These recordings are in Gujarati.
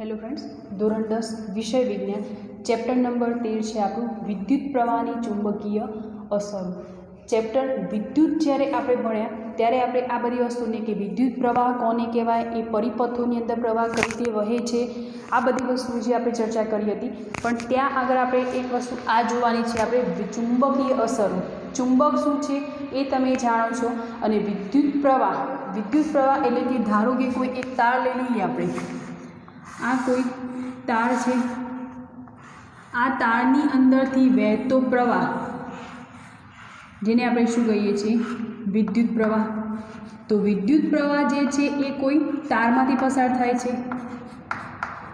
हेलो फ्रेंड्स, ધોરણ 10 વિષય વિજ્ઞાન ચેપ્ટર નંબર 13 છે આપણું વિદ્યુત પ્રવાહની ચુંબકીય અસરો। ચેપ્ટર વિદ્યુત જ્યારે આપણે ભણ્યા ત્યારે આપણે આ બધી વસ્તુને કે વિદ્યુત પ્રવાહ કોને કહેવાય, એ પરિપથોની અંદર પ્રવાહ કઈ રીતે વહે છે, આ બધી વસ્તુ જે આપણે ચર્ચા કરી હતી। પણ ત્યાં આગળ આપણે એક વસ્તુ આ જોવાની છે, આપણે ચુંબકીય અસરો। ચુંબક શું છે એ તમે જાણો છો, અને વિદ્યુત પ્રવાહ એટલે કે ધારો કે કોઈ એક તાર લઈ લઈએ આપણે, આ કોઈ તાર છે, આ તારની અંદરથી વહેતો પ્રવાહ જેને આપણે શું કહીએ છીએ, વિદ્યુત પ્રવાહ। તો વિદ્યુત પ્રવાહ જે છે એ કોઈ તારમાંથી પસાર થાય છે।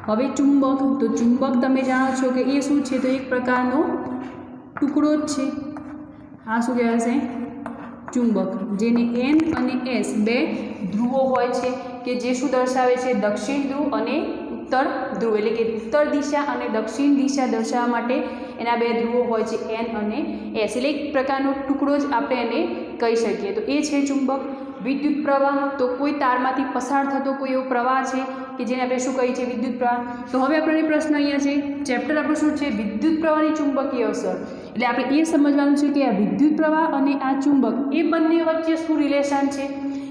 હવે ચુંબક, તો ચુંબક તમે જાણો છો કે એ શું છે, તો એક પ્રકારનો ટુકડો જ છે। આ શું કહેવાશે, ચુંબક, જેને N અને S બે ધ્રુવો હોય છે કે જે શું દર્શાવે છે, દક્ષિણ ધ્રુવ અને ઉત્તર ધ્રુવ, એટલે કે ઉત્તર દિશા અને દક્ષિણ દિશા દર્શાવવા માટે એના બે ધ્રુવો હોય છે, N અને S, એટલે એક પ્રકારનો ટુકડો જ આપણે એને કહી શકીએ। તો એ છે ચુંબક। વિદ્યુત પ્રવાહ તો કોઈ તારમાંથી પસાર થતો કોઈ એવો પ્રવાહ છે કે જેને આપણે શું કહીએ છીએ, વિદ્યુત પ્રવાહ। તો હવે આપણને પ્રશ્ન અહીંયા છે, ચેપ્ટર આપણું શું છે, વિદ્યુત પ્રવાહની ચુંબકીય અસર। એટલે આપણે એ સમજવાનું છે કે આ વિદ્યુત પ્રવાહ અને આ ચુંબક એ બંને વચ્ચે શું રિલેશન છે,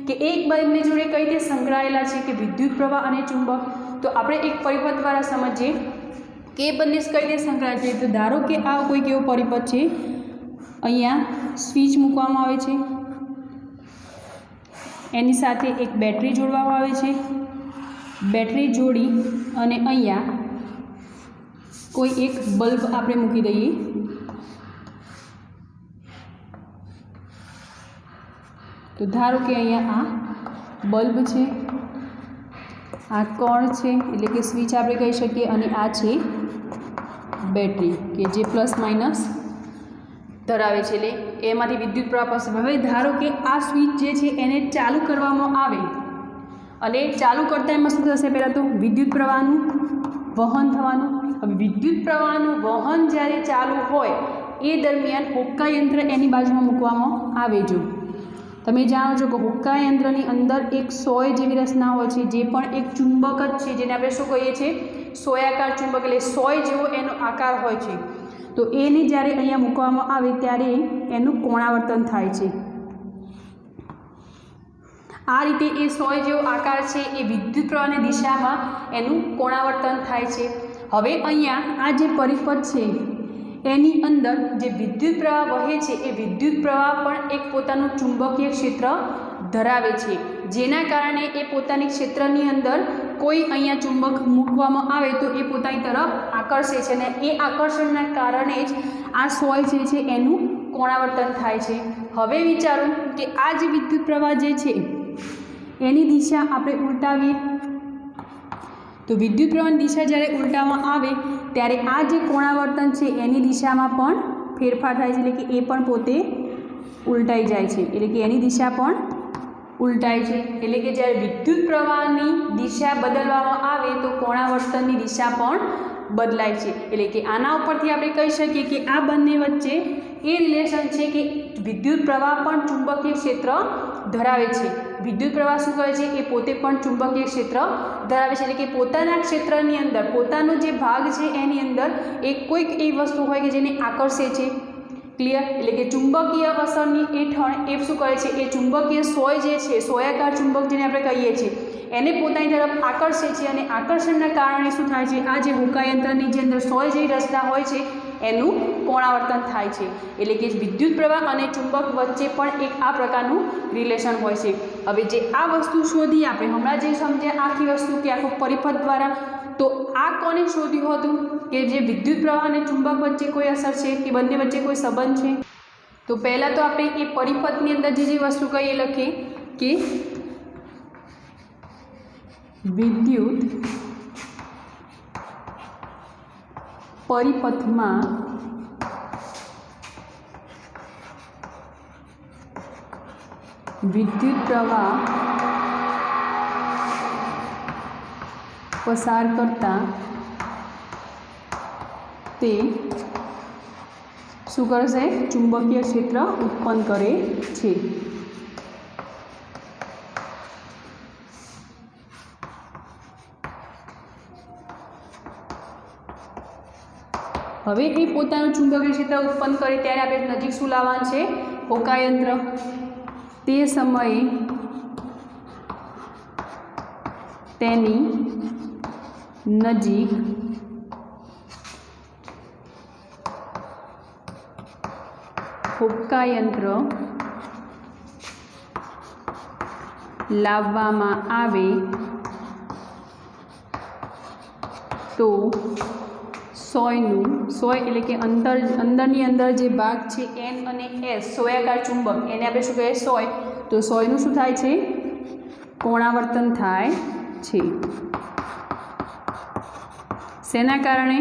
કે એક બંને જોડે કઈ રીતે સંકળાયેલા છે, કે વિદ્યુત પ્રવાહ અને ચુંબક। તો આપણે એક પરિપથ દ્વારા સમજીએ કે એ બંને કઈ રીતે સંકળાયેલા છે। તો ધારો કે આ કોઈક એવો પરિપથ છે, અહીંયા સ્વિચ મૂકવામાં આવે છે, એની સાથે એક બેટરી જોડવામાં આવે છે, બેટરી જોડી અને અહીંયા કોઈ એક બલ્બ આપણે મૂકી દઈએ। તો ધારો કે અહીંયા આ બલ્બ છે, આ કણ છે એટલે કે સ્વિચ આપણે કહી શકીએ, અને આ છે બેટરી કે જે પ્લસ માઇનસ ધરાવે છે, એટલે એમાંથી વિદ્યુત પ્રવાહ પસાર। હવે ધારો કે આ સ્વિચ જે છે એને ચાલુ કરવામાં આવે, અને ચાલુ કરતા એમાં શું થશે, પહેલાં તો વિદ્યુત પ્રવાહનું વહન થવાનું। હવે વિદ્યુત પ્રવાહનું વહન જ્યારે ચાલુ હોય એ દરમિયાન હોક્કા યંત્ર એની બાજુમાં મૂકવામાં આવે। જો તમે જાણો છો કે હોક્કા યંત્રની અંદર એક સોય જેવી રચના હોય છે, જે પણ એક ચુંબક જ છે, જેને આપણે શું કહીએ છીએ, સોયાકાર ચુંબક, એટલે સોય જેવો એનો આકાર હોય છે। તો એને જ્યારે અહીંયા મૂકવામાં આવે ત્યારે એનું કોણાવર્તન થાય છે। આ રીતે એ સોય જેવો આકાર છે એ વિદ્યુત પ્રવાહની દિશામાં એનું કોણાવર્તન થાય છે। હવે અહીંયા આ જે પરિપથ છે એની અંદર જે વિદ્યુત પ્રવાહ વહે છે એ વિદ્યુત પ્રવાહ પણ એક પોતાનું ચુંબકીય ક્ષેત્ર ધરાવે છે, જેના કારણે એ પોતાની ક્ષેત્રની અંદર કોઈ અહીંયા ચુંબક મૂકવામાં આવે તો એ પોતાની તરફ આકર્ષે છે, અને એ આકર્ષણના કારણે જ આ સોય જે છે એનું કોણાવર્તન થાય છે। હવે વિચારો કે આ જે વિદ્યુત પ્રવાહ જે છે એની દિશા આપણે ઉલટાવીએ, તો વિદ્યુત પ્રવાહની દિશા જ્યારે ઉલટાવવામાં આવે ત્યારે આ જે કોણાવર્તન છે એની દિશામાં પણ ફેરફાર થાય છે, એટલે કે એ પણ પોતે ઉલટાઈ જાય છે, એટલે કે એની દિશા પણ ઉલટાય છે। એટલે કે જ્યારે વિદ્યુત પ્રવાહની દિશા બદલવામાં આવે તો કોણાવર્તનની દિશા પણ બદલાય છે। એટલે કે આના ઉપરથી આપણે કહી શકીએ કે આ બંને વચ્ચે એ રિલેશન છે કે વિદ્યુત પ્રવાહ પણ ચુંબકીય ક્ષેત્ર ધરાવે છે। વિદ્યુત પ્રવાહ શું કરે છે, એ પોતે પણ ચુંબકીય ક્ષેત્ર ધરાવે છે, એટલે કે પોતાના ક્ષેત્રની અંદર પોતાનો જે ભાગ છે એની અંદર એક કોઈક એવી વસ્તુ હોય કે જેને આકર્ષે છે। ક્લિયર? એટલે કે ચુંબકીય અસરની હેઠળ એ શું કરે છે, એ ચુંબકીય સોય જે છે, સોયાકાર ચુંબક જેને આપણે કહીએ છીએ, એને પોતાની તરફ આકર્ષે છે, અને આકર્ષણના કારણે શું થાય છે, આ જે હોકા યંત્રની જે અંદર સોય જેવી રચના હોય છે એનું કોણાવર્તન થાય છે। એટલે કે વિદ્યુત પ્રવાહ અને ચુંબક વચ્ચે પણ એક આ પ્રકારનું રિલેશન હોય છે। હવે જે આ વસ્તુ શોધી આપણે હમણાં જે સમજ્યા આખી વસ્તુ કે આખો પરિપથ દ્વારા, તો આ કોને શોધ્યું હતું કે જે વિદ્યુત પ્રવાહ અને ચુંબક વચ્ચે કોઈ અસર છે કે બંને વચ્ચે કોઈ સંબંધ છે। તો પહેલાં તો આપણે એ પરિપથની અંદર જે વસ્તુ કહીએ લખીએ કે વિદ્યુત પરિપથમાં વિદ્યુત પ્રવાહ પસાર કરતા તે શું કરશે, ચુંબકીય ક્ષેત્ર ઉત્પન્ન કરે છે। હવે એ પોતાનું ચુંબકીય ક્ષેત્ર ઉત્પન્ન કરે ત્યારે આપણે નજીક શું લાવવાનું છે? હોકાયંત્ર. તે સમયે તેની નજીક હોકાયંત્ર લાવવામાં આવે તો સોય એટલે કે અંદરની અંદર જે ભાગ છે એન અને એસ સોયાકાર ચુંબક એને આપણે શું કહીએ? સોય. તો સોયનું શું થાય છે? કોણાવર્તન થાય છે. શેના કારણે?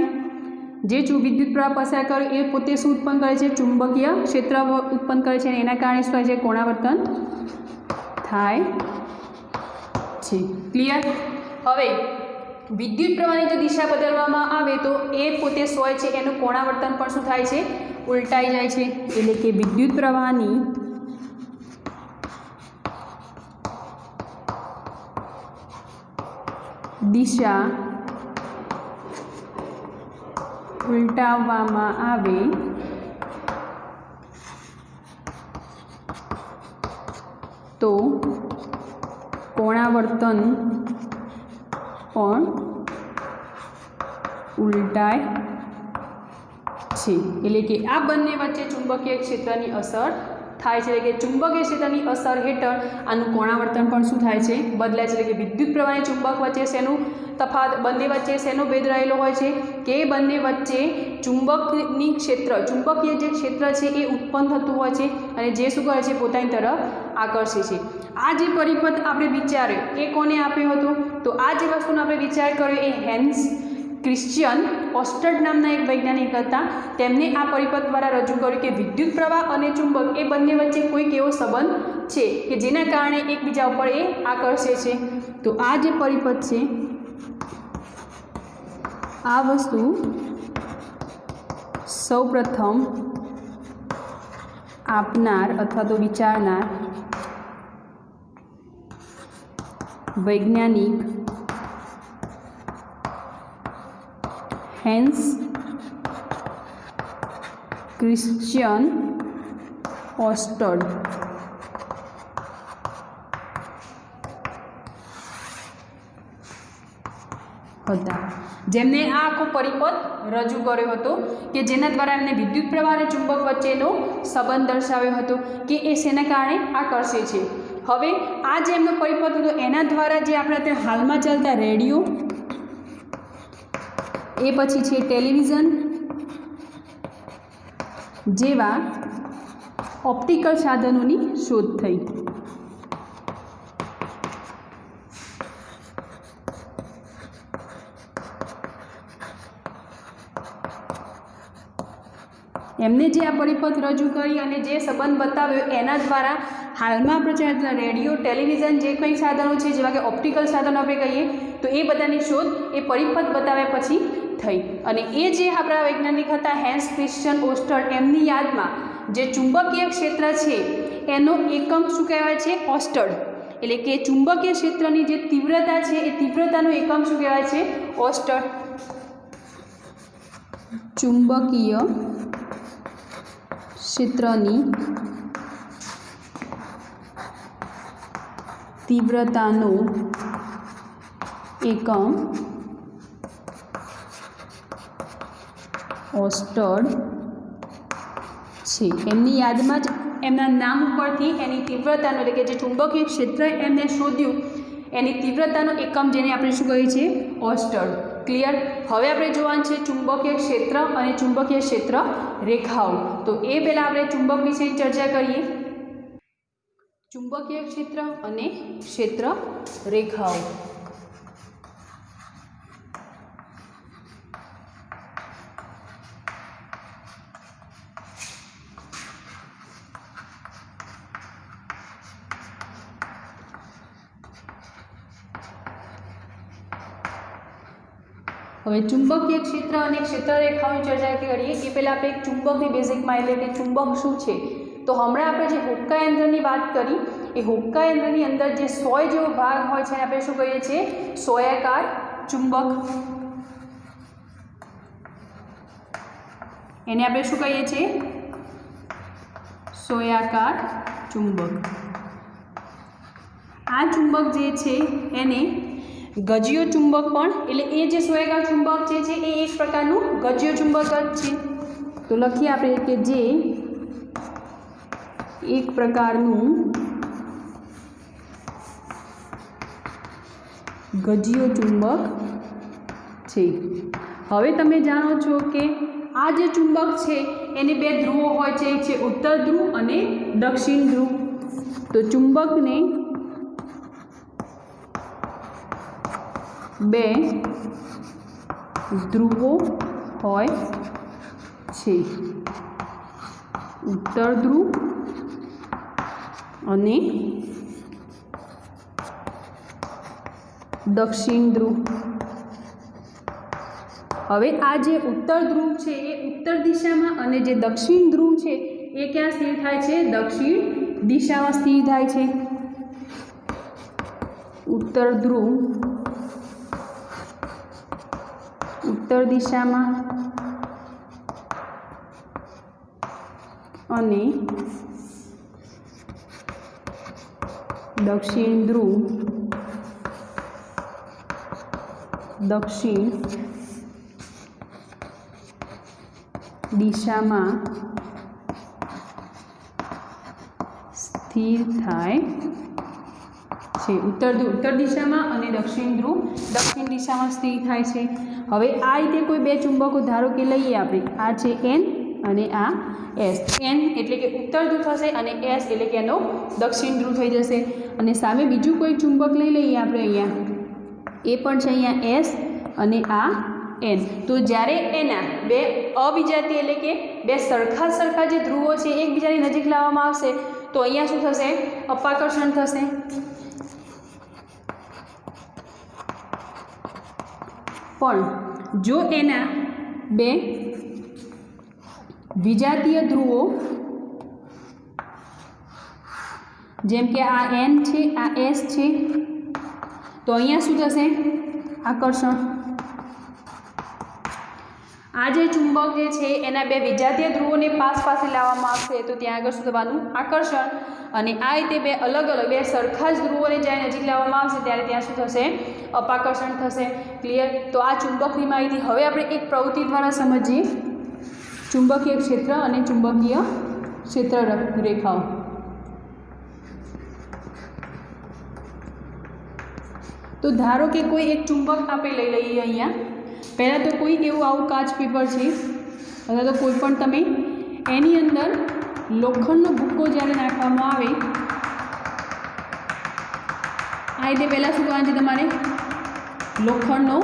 જે વિદ્યુત પ્રવાહ પસાર કરે એ પોતે શું ઉત્પન્ન કરે છે? ચુંબકીય ક્ષેત્ર ઉત્પન્ન કરે છે અને એના કારણે શું થાય છે? કોણાવર્તન થાય છે. ક્લિયર? હવે વિદ્યુત પ્રવાહની જો દિશા બદલવામાં આવે તો એ પોતે સોય છે એનું કોણાવર્તન પણ શું થાય છે? ઉલટાઈ જાય છે. એટલે કે વિદ્યુત પ્રવાહની દિશા ઉલટાવવામાં આવે તો કોણાવર્તન પણ ઉલટાય છે. એટલે કે આ બંને વચ્ચે ચુંબકીય ક્ષેત્રની અસર થાય છે. એટલે કે ચુંબકીય ક્ષેત્રની અસર હેઠળ આનું કોણાવર્તન પણ શું થાય છે? બદલાય છે. એટલે કે વિદ્યુત પ્રવાહ અને ચુંબક વચ્ચે શેનું તફાવત? બંને વચ્ચે શેનો ભેદ રહેલો હોય છે? કે બંને વચ્ચે ચુંબકીય જે ક્ષેત્ર છે એ ઉત્પન્ન થતું હોય છે અને જે શું કરે છે? પોતાની તરફ આકર્ષે છે. આ જે પરિપથ આપણે વિચાર્યો એ કોને આપ્યો હતો? તો આ જે વસ્તુનો આપણે વિચાર કર્યો એ હેન્સ ક્રિશ્ચિયન ઓસ્ટર્ડ નામના એક વૈજ્ઞાનિક હતા. તેમને આ પરિપથ દ્વારા રજૂ કર્યું કે વિદ્યુત પ્રવાહ અને ચુંબક એ બંને વચ્ચે કોઈક એવો સંબંધ છે કે જેના કારણે એકબીજા ઉપર એ આકર્ષે છે. તો આ જે પરિપથ છે આ વસ્તુ સૌપ્રથમ આપનાર અથવા તો વિચારનાર વૈજ્ઞાનિક હેન્સ ક્રિશ્ચિયન ઓસ્ટર્ડ હતા, જેમને આ આખો પરિપથ રજૂ કર્યો હતો કે જેના દ્વારા એમને વિદ્યુત પ્રવાહ અને ચુંબક વચ્ચેનો સંબંધ દર્શાવ્યો હતો કે એ શેના કારણે આકર્ષે છે. હવે આ જે એમનો પરિપથ હતો એના દ્વારા જે આપણે અત્યારે હાલમાં ચાલતા રેડિયો એ પછી છે ટેલિવિઝન જેવા ઓપ્ટિકલ સાધનોની શોધ થઈ. એમને જે આ પરિપથ રજૂ કરી અને જે સંબંધ બતાવ્યો એના દ્વારા હાલમાં પ્રચલિત રેડિયો ટેલિવિઝન જે કંઈ સાધનો છે જેવા કે ઓપ્ટિકલ સાધનો આપણે કહીએ તો એ બધાની શોધ એ પરિપથ બતાવ્યા પછી થઈ. અને એ જે આપણા વૈજ્ઞાનિક હતા હેન્સ ક્રિશ્ચિયન ઓસ્ટર્ડ એમની યાદમાં જે ચુંબકીય ક્ષેત્ર છે એનો એકમ શું કહેવાય છે? ઓસ્ટર્ડ. એટલે કે ચુંબકીય ક્ષેત્રની જે તીવ્રતા છે એ તીવ્રતાનો એકમ શું કહેવાય છે? ઓસ્ટર્ડ. ચુંબકીય ક્ષેત્રની તીવ્રતાનો એકમ ઓસ્ટર્ડ છે. એમની યાદમાં જ એમના નામ ઉપરથી એની તીવ્રતાનો એટલે કે જે ચુંબકીય ક્ષેત્ર એમને શોધ્યું એની તીવ્રતાનો એકમ જેને આપણે શું કહીએ છીએ? ઓસ્ટર્ડ. ક્લિયર? હવે આપણે જોવાનું છે ચુંબકીય ક્ષેત્ર અને ચુંબકીય ક્ષેત્ર રેખાઓ. તો એ પહેલાં આપણે ચુંબક વિશે ચર્ચા કરીએ. ચુંબકીય ક્ષેત્ર અને ક્ષેત્ર રેખાઓ. હવે ચુંબકીય ક્ષેત્ર અને ક્ષેત્ર રેખાઓની ચર્ચા કરીએ એ પહેલાં આપણે ચુંબકની બેઝિકમાં એટલે કે ચુંબક શું છે તો હમણાં આપણે જે હોકાયંત્રની વાત કરી એ હોકાયંત્રની અંદર જે સોય જેવો ભાગ હોય છે આપણે શું કહીએ છીએ? સોયાકાર ચુંબક. એને આપણે શું કહીએ છીએ? સોયાકાર ચુંબક. આ ચુંબક જે છે એને ગજીય ચુંબક પણ, એટલે એ જે સોયાકાર ચુંબક છે એ એક પ્રકારનું ગજીય ચુંબક જ છે. તો લખીએ આપણે કે જે એક પ્રકારનું ગજીય ચુંબક છે. હવે તમે જાણો છો કે આ જે ચુંબક છે એને બે ધ્રુવો હોય છે, એક છે ઉત્તર ધ્રુવ અને દક્ષિણ ધ્રુવ. તો ચુંબકને બે ધ્રુવો હોય છે, ઉત્તર ધ્રુવ અને દક્ષિણ ધ્રુવ. હવે આ જે ઉત્તર ધ્રુવ છે એ ઉત્તર દિશામાં અને જે દક્ષિણ ધ્રુવ છે એ ક્યાં સ્થિર થાય છે? દક્ષિણ દિશામાં સ્થિર થાય છે. ઉત્તર ધ્રુવ ઉત્તર દિશામાં અને દક્ષિણ ધ્રુવ દક્ષિણ દિશામાં સ્થિર થાય છે. ઉત્તર ધ્રુવ ઉત્તર દિશામાં અને દક્ષિણ ધ્રુવ દક્ષિણ દિશામાં સ્થિર થાય છે. હવે આ રીતે કોઈ બે ચુંબકો ધારો કે લઈએ આપણે, આ છે N અને આ S. N એટલે કે ઉત્તર ધ્રુવ થશે અને S એટલે કે એનો દક્ષિણ ધ્રુવ થઈ જશે. અને સામે બીજું કોઈ ચુંબક લઈ લઈએ આપણે અહીંયા, એ પણ છે અહીંયા S અને આ N. તો જ્યારે એના બે અવિજાતીય એટલે કે બે સરખા જે ધ્રુવો છે એકબીજાની નજીક લાવવામાં આવશે તો અહીંયા શું થશે? અપાકર્ષણ થશે. પણ જો એના બે વિજાતીય ધ્રુવો જેમ કે આ N છે, આ S છે, તો અહીંયા શું થશે? આકર્ષણ. આ જે ચુંબક જે છે એના બે વિજાતીય ધ્રુવોને પાસે લાવવામાં આવશે તો ત્યાં આગળ શું થવાનું? આકર્ષણ. અને આ રીતે બે અલગ બે સરખા જ ધ્રુવોને જ્યારે નજીક લાવવામાં આવશે ત્યારે ત્યાં શું થશે? અપાકર્ષણ થશે. ક્લિયર? તો આ ચુંબકની માહિતી હવે આપણે એક પ્રવૃત્તિ દ્વારા સમજીએ, ચુંબકીય ક્ષેત્ર અને ચુંબકીય ક્ષેત્ર રેખાઓ. તો ધારો કે કોઈ એક ચુંબક આપણે લઈ લઈએ અહીંયા. પહેલાં તો કોઈ એવું આવું કાચ પેપર છે અથવા તો કોઈ પણ તમે એની અંદર લોખંડનો ભૂક્કો જ્યારે નાખવામાં આવે, આ રીતે પહેલાં શું કરવાનું છે? તમારે લોખંડનો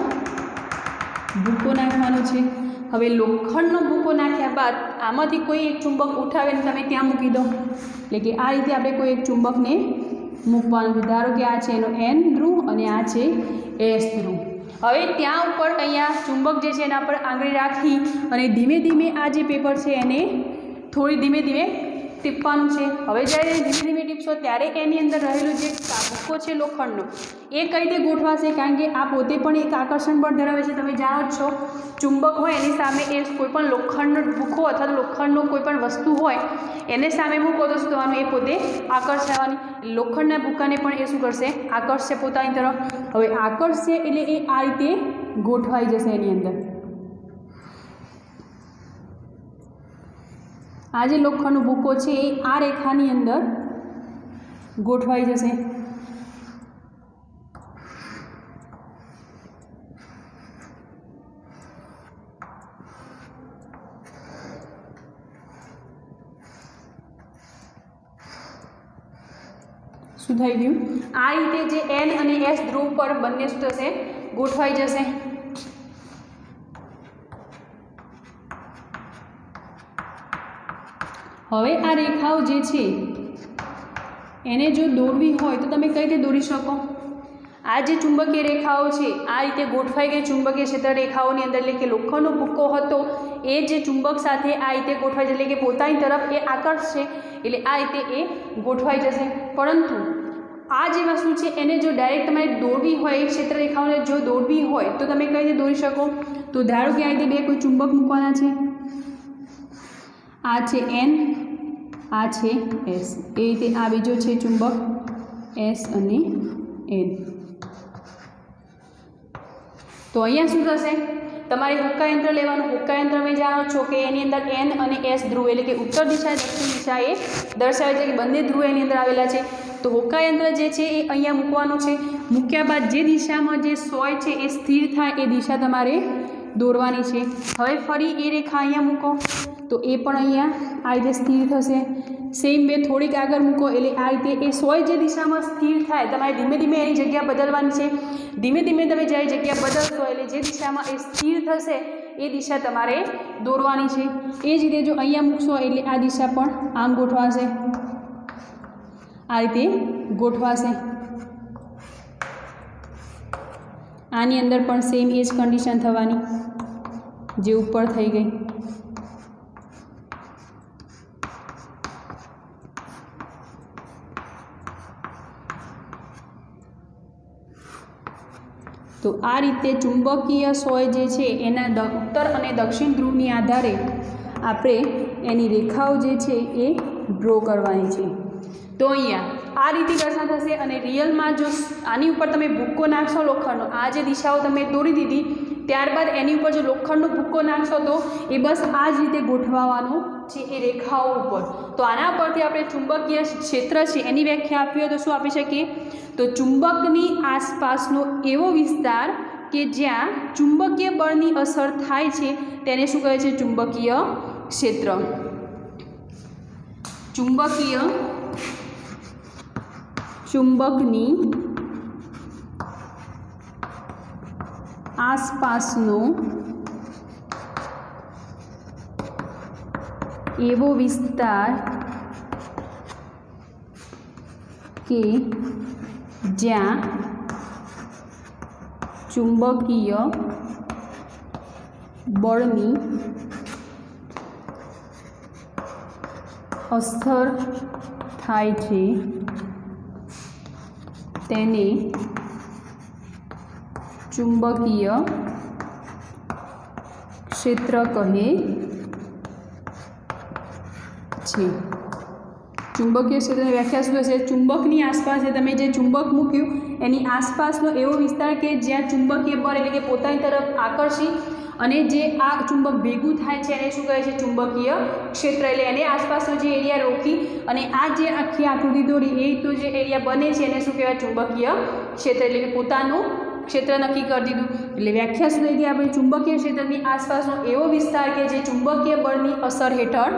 ભૂક્કો નાખવાનો છે. હવે લોખંડનો ભૂક્કો નાખ્યા બાદ આમાંથી કોઈ એક ચુંબક ઉઠાવીને તમે ત્યાં મૂકી દો. એટલે કે આ રીતે આપણે કોઈ એક ચુંબકને મૂકવાનું છે. ધારો કે આ છે એનો N ધ્રુવ અને આ છે S ધ્રુવ. હવે ત્યાં ઉપર અહીંયા ચુંબક જે છે એના પર આંગળી રાખી અને ધીમે ધીમે આ જે પેપર છે એને થોડી ધીમે ધીમે ટીપવાનું છે. હવે જ્યારે ધીમે ધીમે ટીપશો ત્યારે એની અંદર રહેલું જે ભૂક્કો છે લોખંડનો એ કઈ રીતે ગોઠવાશે? કારણ કે આ પોતે પણ એક આકર્ષણ બળ ધરાવે છે. તમે જાણો જ છો ચુંબક હોય એની સામે એ કોઈપણ લોખંડનો ભૂક્કો અથવા તો લોખંડનો કોઈ પણ વસ્તુ હોય એને સામે મૂકો તો શું થવાનું? એ પોતે આકર્ષાવાની. લોખંડના ભૂક્કાને પણ એ શું કરશે? આકર્ષશે પોતાની તરફ. હવે આકર્ષશે એટલે એ આ રીતે ગોઠવાઈ જશે એની અંદર. આ જે લોખંડનો ભૂક્કો છે એ આ રેખાની અંદર ગોઠવાઈ જશે. શું થઈ ગયું? આ રીતે જે N અને S ધ્રુવ પર બંને શું થશે? ગોઠવાઈ જશે. હવે આ રેખાઓ જે છે એને જો દોરવી હોય તો તમે કઈ રીતે દોરી શકો? આ જે ચુંબકીય રેખાઓ છે આ રીતે ગોઠવાઈ ગઈ ચુંબકીય ક્ષેત્ર રેખાઓની અંદર, એટલે કે લોખંડનો ભૂક્કો હતો એ જે ચુંબક સાથે આ રીતે ગોઠવાઈ જશે, એટલે કે પોતાની તરફ એ આકર્ષશે, એટલે આ રીતે એ ગોઠવાઈ જશે. પરંતુ આ જે વસ્તુ છે એને જો ડાયરેક્ટ તમારે દોરવી હોય, એ ક્ષેત્ર રેખાઓને જો દોરવી હોય તો તમે કઈ રીતે દોરી શકો? તો ધારો કે આ રીતે બે કોઈ ચુંબક મૂકવાના છે. आ छे एन, आ छे एस। ए रीते आ बीजो छे चुंबक एस अने एन। तो अहींया शुं थशे, तमारे हुक्का यंत्र लेवानुं। हुक्का यंत्र में जाणो छो कि एनी अंदर एन अने एस ध्रुव एटले के उत्तर दिशा दक्षिण दिशा ए दर्शावे छे कि बंने ध्रुव एनी अंदर आवेला छे। तो हुक्का यंत्र जे छे ए अहींया मूकवानुं छे। मूक्या बाद जे दिशामां जे सोय छे ए स्थिर थाय ए दिशा तमारे दौरवानी छे। हवे फरी ए रेखा अहींया मूको तो ए पण अहींया आ रीते स्थिर थशे। सेम वे थोड़ीक आगळ मूको एटले आ रीते ए सोय जे दिशामां स्थिर थाय तमारे धीमे धीमे एनी जग्या बदलवानी छे। धीमे धीमे तमे ज्यारे जग्या बदलशो एटले जे दिशामां ए स्थिर थशे ए दिशा तमारे दौरवानी छे। ए ज रीते जो अहींया मूकशो एटले आ दिशा पण आम गोठवाशे, आ रीते गोठवाशे। आनी अंदर पण सेम एज कंडीशन थवानी जे ऊपर थई गई। तो आ रीते चुंबकीय सोय जे छे एना उत्तर अने दक्षिण ध्रुवनी आधारे आपणे एनी रेखाओ जे छे ए ड्रो करवानी छे। तो अहींया आ रीते दर्शन थशे अने रियलमां जो आनी उपर तमे भूक्को नाखशो लोखंडनो, आ जे दिशाओ तमे दोरी दीधी त्यारबाद एनी उपर जो लोखंडनो भूक्को नाखशो तो ए बस आ ज रीते गोठवावानो छे ए रेखाओ उपर। तो आना परथी आपणे चुंबकीय क्षेत्र छे एनी व्याख्या आपवी होय तो शुं आपी शकीए, तो चुंबकनी आसपासनो एवो विस्तार के ज्यां चुंबकीय बळनी असर थाय छे तेने शुं कहे छे चुंबकीय क्षेत्र। चुंबकनी आसपासनो एवो विस्तार के ज्यां चुंबकीय बळनी असर थाय छे तेने चुंबकीय क्षेत्र कहे छे। चुंबकीय क्षेत्र की व्याख्या शुं थशे, चुंबकनी आसपास तमे जे चुंबक मूक्युं एनी आसपासनो एवो विस्तार के ज्यां चुंबकीय बळ एटले के पोतानी तरफ आकर्षी अने जे आ चुंबक भेगुं थाय छे एने शुं कहे छे चुंबकीय क्षेत्र। एटले एने आसपासनो जे एरिया रोकी अने आ जे आखी आकृति दोरी ए तो जे एरिया बने छे एने शुं कहेवाय चुंबकीय क्षेत्र। एटले के पोतानुं क्षेत्र नक्की कर दीधुं। एटले व्याख्या शुं थई गई आपणी चुंबकीय क्षेत्रनी आसपासनो एवो विस्तार के जे चुंबकीय बळनी असर हेठळ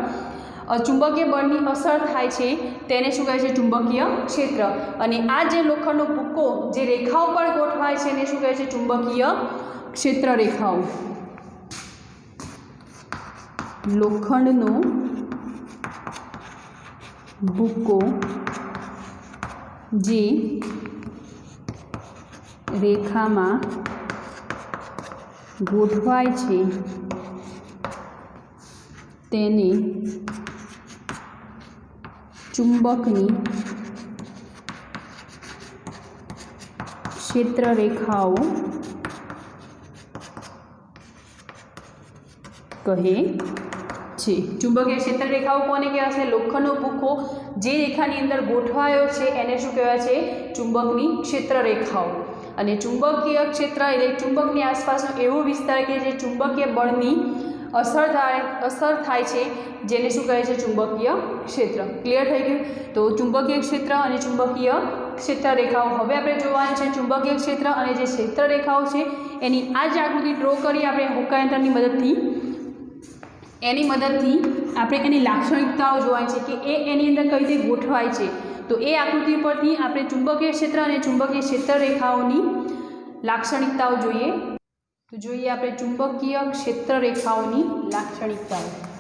चुंबकीय बळनी असर थाय छे तेने शुं कहे छे चुंबकीय क्षेत्र। अने आ जे लोखंडनो भूक्को जे रेखाओ पर गोठवाय छे एने शुं कहे छे चुंबकीय क्षेत्र रेखाओ। लोखंडनो भूक्को जे रेखामां गोठवाय छे तेने चुंबकनी क्षेत्र रेखाओ कहे छे। चुंबकीय क्षेत्र रेखाओ कोने कहेवाय? लोखंडनो भूक्को जे रेखानी अंदर गोठवायो छे एने शुं कहेवाय छे चुंबकनी क्षेत्र रेखाओ। अने चुंबकीय क्षेत्र एटले चुंबकनी आसपासनो एवो विस्तार के जे चुंबकीय बळनी असर थाय छे जेने शुं कहे छे चुंबकीय क्षेत्र। क्लियर थई गयुं? तो चुंबकीय क्षेत्र अने चुंबकीय क्षेत्र रेखाओ। हवे आपणे जोवानुं छे चुंबकीय क्षेत्र अने जे क्षेत्र रेखाओ छे एनी आ ज आकृति ड्रो करी आपणे हुक्का यंत्रनी मददथी आपणे एनी लाक्षणिकताओ जोवानी छे कि एनी अंदर कई रीते गोठवाय छे। तो ए आकृति परथी आपणे चुंबकीय क्षेत्र अने चुंबकीय क्षेत्र रेखाओनी लाक्षणिकताओ जोईए। तो जोईए आपणे चुंबकीय क्षेत्र रेखाओनी लाक्षणिकताओ।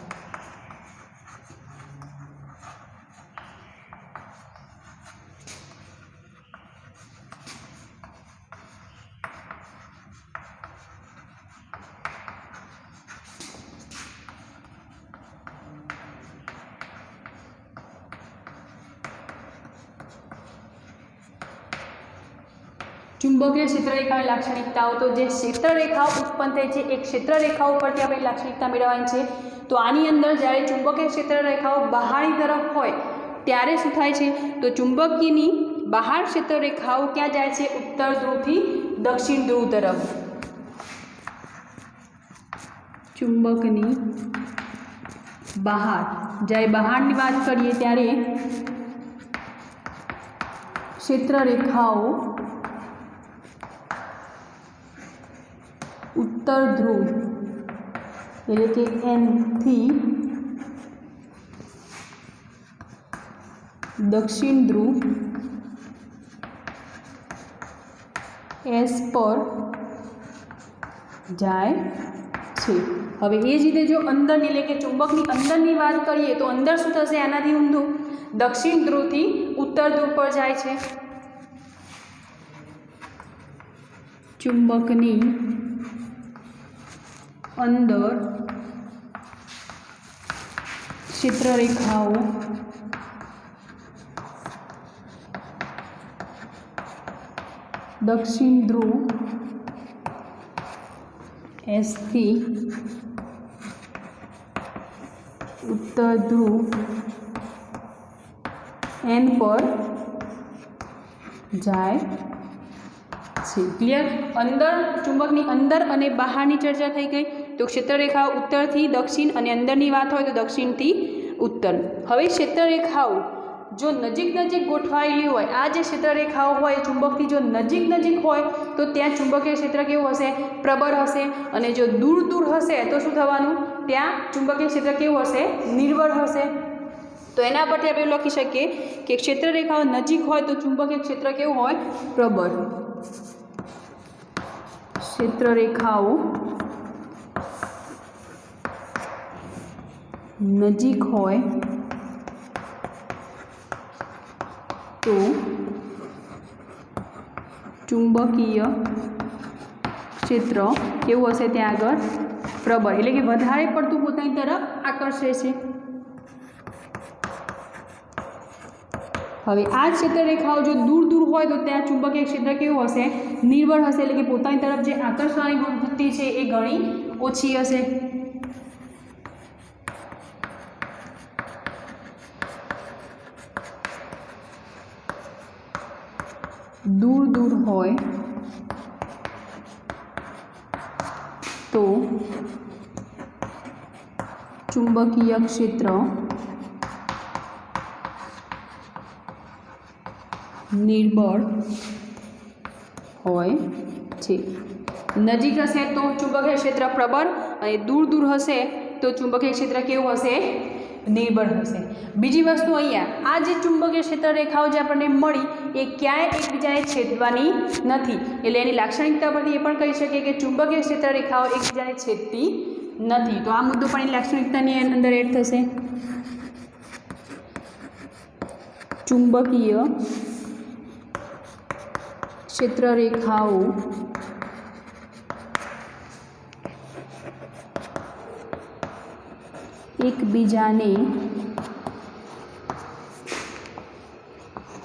ચુંબકીય ક્ષેત્રરેખાની લાક્ષણિકતાઓ, તો જે ક્ષેત્રરેખાઓ ઉત્પન્ન થઈ છે એ ક્ષેત્રરેખાઓ પરથી આપણે લાક્ષણિકતા મેળવવાની છે. તો આની અંદર જ્યારે ચુંબકીય ક્ષેત્રરેખાઓ બહારની તરફ હોય ત્યારે શું થાય છે, તો ચુંબકીની બહાર ક્ષેત્રરેખાઓ ક્યાં જાય છે, ઉત્તર ધ્રુવથી દક્ષિણ ધ્રુવ તરફ. ચુંબકની બહાર, જ્યારે બહારની વાત કરીએ ત્યારે ક્ષેત્રરેખાઓ ઉત્તર ધ્રુવ એટલે કે એનથી દક્ષિણ ધ્રુવ એસ પર જાય છે. હવે એ જ રીતે જો અંદરની એટલે કે ચુંબકની અંદરની વાત કરીએ તો અંદર શું થશે, આનાથી ઊંધું દક્ષિણ ધ્રુવથી ઉત્તર ધ્રુવ પર જાય છે. ચુંબકની અંદર ક્ષેત્રરેખાઓ દક્ષિણ ધ્રુવ એસથી ઉત્તર ધ્રુવ એન પર જાય છે. ક્લિયર? અંદર ચુંબકની અંદર અને બહારની ચર્ચા થઈ ગઈ. તો ક્ષેત્રરેખાઓ ઉત્તરથી દક્ષિણ અને અંદરની વાત હોય તો દક્ષિણથી ઉત્તર. હવે ક્ષેત્રરેખાઓ જો નજીક નજીક ગોઠવાયેલી હોય, આ જે ક્ષેત્રરેખાઓ હોય ચુંબકથી જો નજીક નજીક હોય તો ત્યાં ચુંબકીય ક્ષેત્ર કેવું હશે, પ્રબળ હશે. અને જો દૂર દૂર હશે તો શું થવાનું, ત્યાં ચુંબકીય ક્ષેત્ર કેવું હશે, નિર્બળ હશે. તો એના પરથી આપણે લખી શકીએ કે ક્ષેત્રરેખાઓ નજીક હોય તો ચુંબકીય ક્ષેત્ર કેવું હોય, પ્રબળ. ક્ષેત્રરેખાઓ નજીક હોય તો ચુંબકીય ક્ષેત્ર કેવું હશે, ત્યાં આગળ પ્રબળ એટલે કે વધારે પડતું પોતાની તરફ આકર્ષે છે. હવે આ ક્ષેત્રરેખાઓ જો દૂર દૂર હોય તો ત્યાં ચુંબકીય ક્ષેત્ર કેવું હશે, નિર્બળ હશે એટલે કે પોતાની તરફ જે આકર્ષવાની વૃત્તિ છે એ ઘણી ઓછી હશે. દૂર દૂર હોય તો ચુંબકીય ક્ષેત્ર નિર્બળ હોય છે. નજીક હશે તો ચુંબકીય ક્ષેત્ર પ્રબળ અને દૂર દૂર હશે તો ચુંબકીય ક્ષેત્ર કેવું હશે, નિર્બળ હશે. બીજી વસ્તુ અહીંયા આ જે ચુંબકીય ક્ષેત્ર રેખાઓ જે આપણને મળી એ ક્યાંય એકબીજાને છેદવાની નથી. એટલે એની લાક્ષણિકતા પરથી એ પણ કહી શકીએ કે ચુંબકીય ક્ષેત્ર રેખાઓ એકબીજાને છેદતી નથી. તો આ મુદ્દો પણ એની લાક્ષણિકતાની અંદર એડ થશે. ચુંબકીય ક્ષેત્ર રેખાઓ એકબીજાને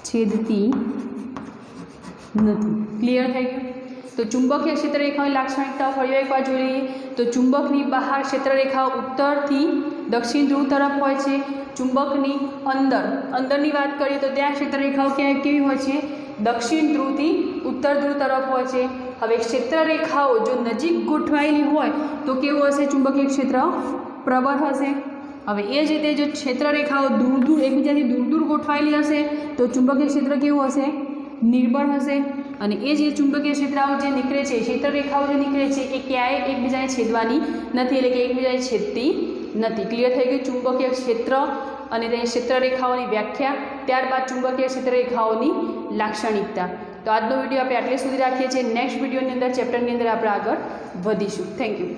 છેદતી નથી. ક્લિયર થઈ ગયું? તો ચુંબકીય ક્ષેત્રરેખાઓની લાક્ષણિકતાઓ ફરી એકવાર જોઈ લઈએ. તો ચુંબકની બહાર ક્ષેત્રરેખાઓ ઉત્તરથી દક્ષિણ ધ્રુવ તરફ હોય છે. ચુંબકની અંદરની વાત કરીએ તો ત્યાં ક્ષેત્રરેખાઓ કેવી હોય છે, દક્ષિણ ધ્રુવથી ઉત્તર ધ્રુવ તરફ હોય છે. હવે ક્ષેત્રરેખાઓ જો નજીક ગોઠવાયેલી હોય તો કેવું હશે, ચુંબકીય ક્ષેત્ર પ્રબળ હશે. હવે એ જ રીતે જો ક્ષેત્રરેખાઓ એકબીજાથી દૂર ગોઠવાયેલી હશે તો ચુંબકીય ક્ષેત્ર કેવું હશે, નિર્બળ હશે. અને એ જે ચુંબકીય ક્ષેત્રાઓ જે નીકળે છે, ક્ષેત્રરેખાઓ જે નીકળે છે એ ક્યાંય એકબીજાને છેદવાની નથી, એટલે કે એકબીજાને છેદતી નથી. ક્લિયર થઈ ગયું? ચુંબકીય ક્ષેત્ર અને તેની ક્ષેત્રરેખાઓની વ્યાખ્યા, ત્યારબાદ ચુંબકીય ક્ષેત્રરેખાઓની લાક્ષણિકતા. તો આજનો વિડીયો આપણે આટલે સુધી રાખીએ છીએ. નેક્સ્ટ વિડીયોની અંદર ચેપ્ટરની અંદર આપણે આગળ વધીશું. Thank you.